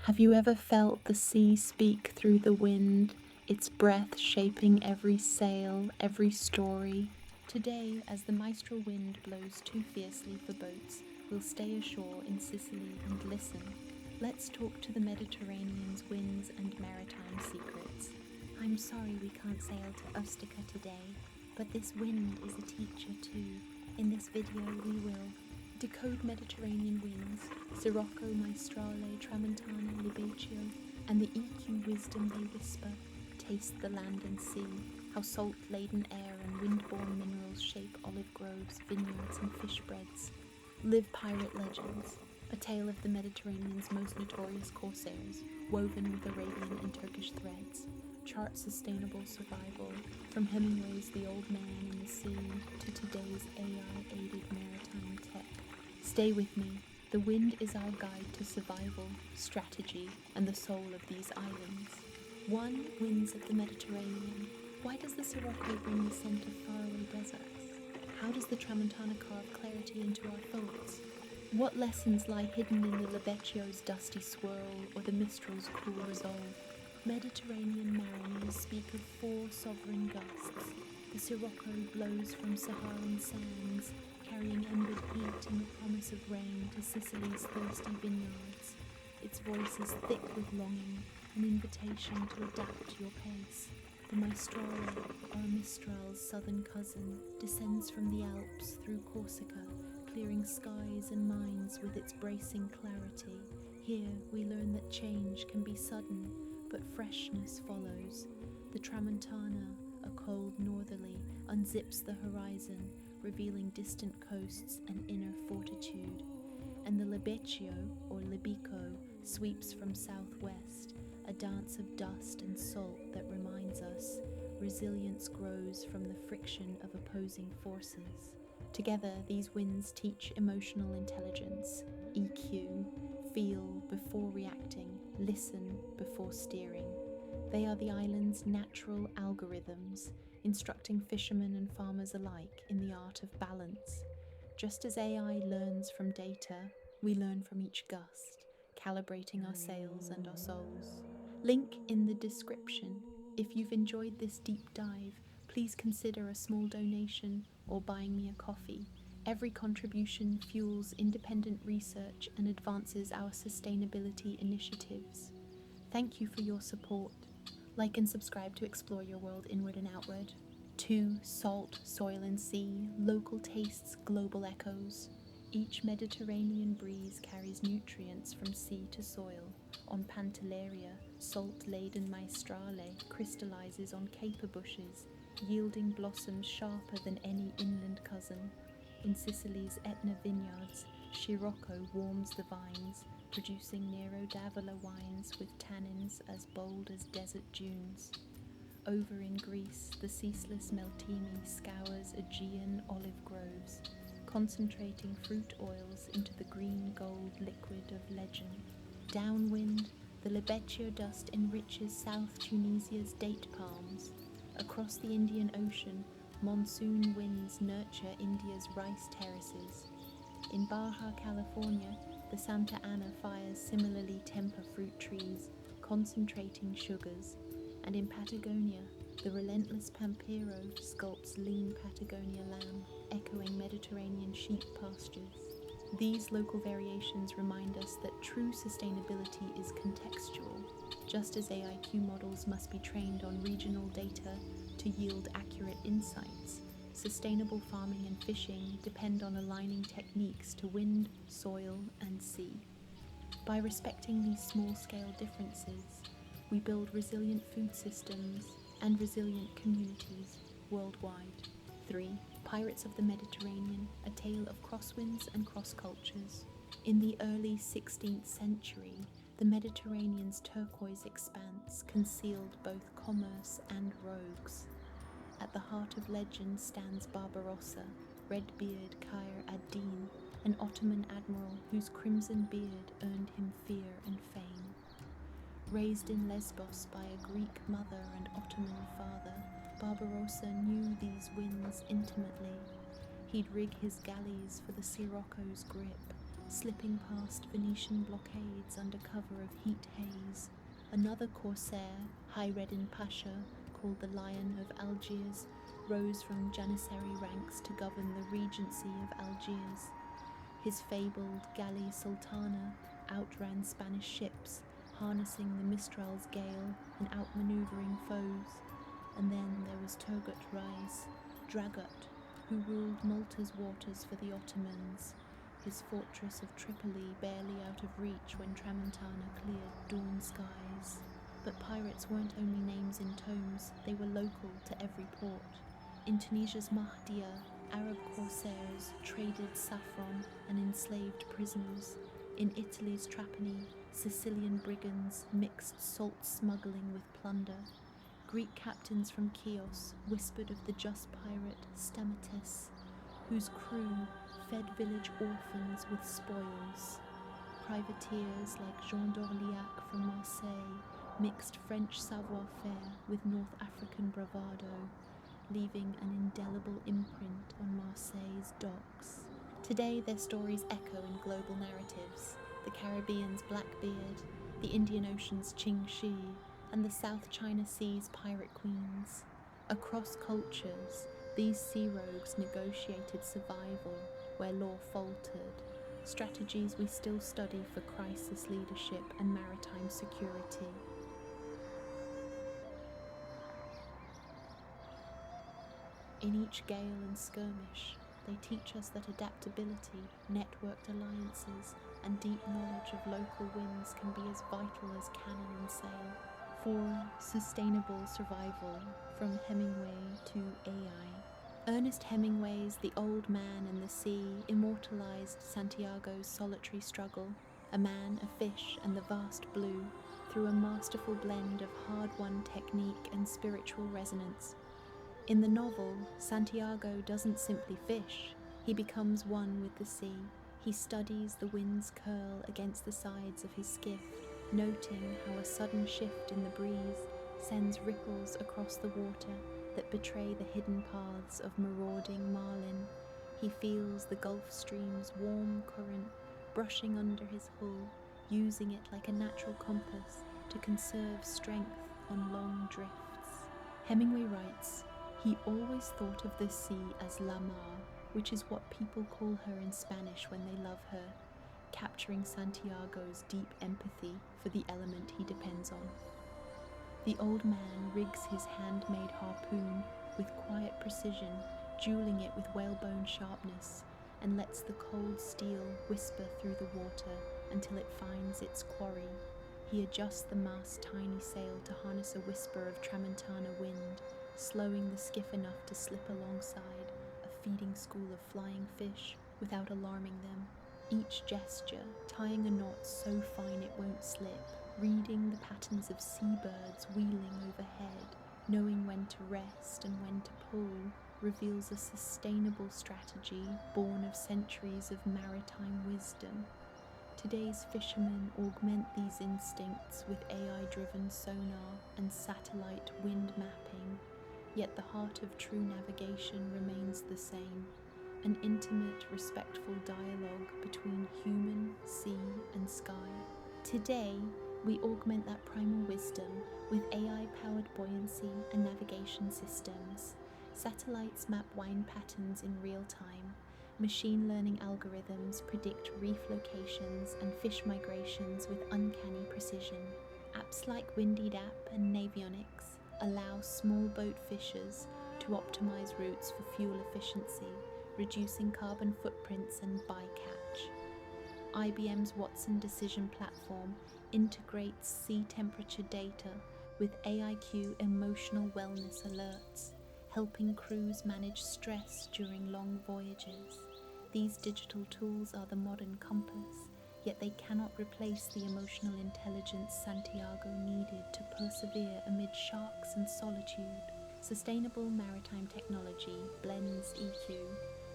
Have you ever felt the sea speak through the wind, its breath shaping every sail, every story? Today, as the maestral wind blows too fiercely for boats, we'll stay ashore in Sicily and listen. Let's talk to the Mediterranean's winds and maritime secrets. I'm sorry we can't sail to Ustica today, but this wind is a teacher too. In this video we will decode Mediterranean winds, scirocco, maestrale, tramontana, libeccio, and the EQ wisdom they whisper. Taste the land and sea, how salt-laden air and wind-borne minerals shape olive groves, vineyards, and fish breads. Live pirate legends, a tale of the Mediterranean's most notorious corsairs, woven with Arabian and Turkish threads. Chart sustainable survival, from Hemingway's The Old Man in the Sea to today's AI-aided maritime tech. Stay with me. The wind is our guide to survival, strategy, and the soul of these islands. 1. Winds of the Mediterranean. Why does the Sirocco bring the scent of faraway deserts? How does the Tramontana carve clarity into our thoughts? What lessons lie hidden in the Libeccio's dusty swirl or the Mistral's cool resolve? Mediterranean mariners speak of 4 sovereign gusts. The Sirocco blows from Saharan sands, carrying embered heat and the promise of rain to Sicily's thirsty vineyards. Its voice is thick with longing, an invitation to adapt to your pace. The maestrale, or mistral's southern cousin, descends from the Alps through Corsica, clearing skies and minds with its bracing clarity. Here we learn that change can be sudden, but freshness follows. The tramontana, a cold northerly, unzips the horizon, revealing distant coasts and inner fortitude. And the libeccio, or libico, sweeps from southwest, a dance of dust and salt that reminds us resilience grows from the friction of opposing forces. Together, these winds teach emotional intelligence, EQ, feel before reacting, listen before steering. They are the island's natural algorithms, instructing fishermen and farmers alike in the art of balance. Just as AI learns from data, we learn from each gust, calibrating our sails and our souls. Link in the description. If you've enjoyed this deep dive, please consider a small donation or buying me a coffee. Every contribution fuels independent research and advances our sustainability initiatives. Thank you for your support. Like and subscribe to explore your world inward and outward. 2. Salt, soil and sea, local tastes, global echoes. Each Mediterranean breeze carries nutrients from sea to soil. On Pantelleria, salt-laden maestrale crystallizes on caper bushes, yielding blossoms sharper than any inland cousin. In Sicily's Etna vineyards, scirocco warms the vines, producing Nero d'Avola wines with tannins as bold as desert dunes. Over in Greece, the ceaseless Meltemi scours Aegean olive groves, concentrating fruit oils into the green-gold liquid of legend. Downwind, the libeccio dust enriches South Tunisia's date palms. Across the Indian Ocean, monsoon winds nurture India's rice terraces. In Baja California, the Santa Ana fires similarly temper fruit trees, concentrating sugars. And in Patagonia, the relentless Pampero sculpts lean Patagonia lamb, echoing Mediterranean sheep pastures. These local variations remind us that true sustainability is contextual, just as AIQ models must be trained on regional data to yield accurate insights. Sustainable farming and fishing depend on aligning techniques to wind, soil, and sea. By respecting these small-scale differences, we build resilient food systems and resilient communities worldwide. 3. Pirates of the Mediterranean, a tale of crosswinds and cross-cultures. In the early 16th century, the Mediterranean's turquoise expanse concealed both commerce and rogues. At the heart of legend stands Barbarossa, Redbeard Khayr ad-Din, an Ottoman admiral whose crimson beard earned him fear and fame. Raised in Lesbos by a Greek mother and Ottoman father, Barbarossa knew these winds intimately. He'd rig his galleys for the Sirocco's grip, slipping past Venetian blockades under cover of heat haze. Another corsair, Hayreddin Pasha, called the Lion of Algiers, rose from Janissary ranks to govern the Regency of Algiers. His fabled galley Sultana outran Spanish ships, harnessing the Mistral's gale and outmaneuvering foes. And then there was Turgut Reis, Dragut, who ruled Malta's waters for the Ottomans, his fortress of Tripoli barely out of reach when Tramontana cleared dawn skies. But pirates weren't only names in tomes, they were local to every port. In Tunisia's Mahdia, Arab corsairs traded saffron and enslaved prisoners. In Italy's Trapani, Sicilian brigands mixed salt smuggling with plunder. Greek captains from Chios whispered of the just pirate Stamatis, whose crew fed village orphans with spoils. Privateers like Jean d'Orléac from Marseille mixed French savoir-faire with North African bravado, leaving an indelible imprint on Marseille's docks. Today their stories echo in global narratives: the Caribbean's Blackbeard, the Indian Ocean's Qing Shi, and the South China Sea's pirate queens. Across cultures, these sea rogues negotiated survival where law faltered, strategies we still study for crisis leadership and maritime security. In each gale and skirmish, they teach us that adaptability, networked alliances, and deep knowledge of local winds can be as vital as cannon and sail. For sustainable survival, from Hemingway to AI. Ernest Hemingway's The Old Man and the Sea immortalized Santiago's solitary struggle, a man, a fish, and the vast blue, through a masterful blend of hard-won technique and spiritual resonance. In the novel, Santiago doesn't simply fish, he becomes one with the sea. He studies the wind's curl against the sides of his skiff, noting how a sudden shift in the breeze sends ripples across the water that betray the hidden paths of marauding marlin. He feels the Gulf Stream's warm current brushing under his hull, using it like a natural compass to conserve strength on long drifts. Hemingway writes, "He always thought of the sea as la mar, which is what people call her in Spanish when they love her, capturing Santiago's deep empathy for the element he depends on." The old man rigs his handmade harpoon with quiet precision, jeweling it with whalebone sharpness, and lets the cold steel whisper through the water until it finds its quarry. He adjusts the mast's tiny sail to harness a whisper of tramontana wind, slowing the skiff enough to slip alongside a feeding school of flying fish without alarming them. Each gesture tying a knot so fine it won't slip, reading the patterns of seabirds wheeling overhead, knowing when to rest and when to pull, reveals a sustainable strategy born of centuries of maritime wisdom. Today's fishermen augment these instincts with AI-driven sonar and satellite wind mapping, yet the heart of true navigation remains the same: an intimate, respectful dialogue between human, sea, and sky. Today, we augment that primal wisdom with AI-powered buoyancy and navigation systems. Satellites map wind patterns in real time. Machine learning algorithms predict reef locations and fish migrations with uncanny precision. Apps like Windied App and Navionics allow small boat fishers to optimize routes for fuel efficiency, reducing carbon footprints and bycatch. IBM's Watson Decision Platform integrates sea temperature data with AIQ emotional wellness alerts, helping crews manage stress during long voyages. These digital tools are the modern compass, yet they cannot replace the emotional intelligence Santiago needed to persevere amid sharks and solitude. Sustainable maritime technology blends EQ,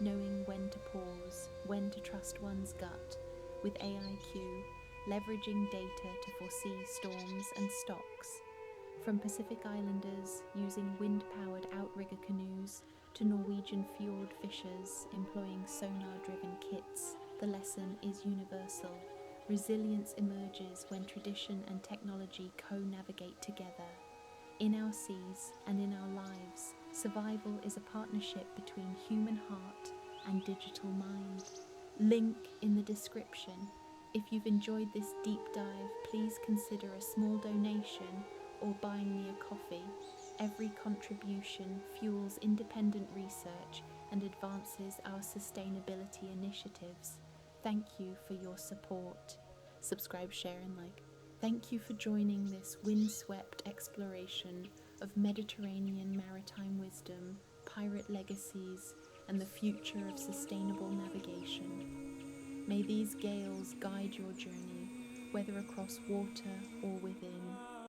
knowing when to pause, when to trust one's gut, with AIQ, leveraging data to foresee storms and stocks. From Pacific Islanders using wind-powered outrigger canoes to Norwegian fjord fishers employing sonar-driven kits The lesson is universal. Resilience emerges when tradition and technology co-navigate together. In our seas and in our lives, survival is a partnership between human heart and digital mind. Link in the description. If you've enjoyed this deep dive, please consider a small donation or buying me a coffee. Every contribution fuels independent research and advances our sustainability initiatives. Thank you for your support. Subscribe, share, and like. Thank you for joining this windswept exploration of Mediterranean maritime wisdom, pirate legacies, and the future of sustainable navigation. May these gales guide your journey, whether across water or within.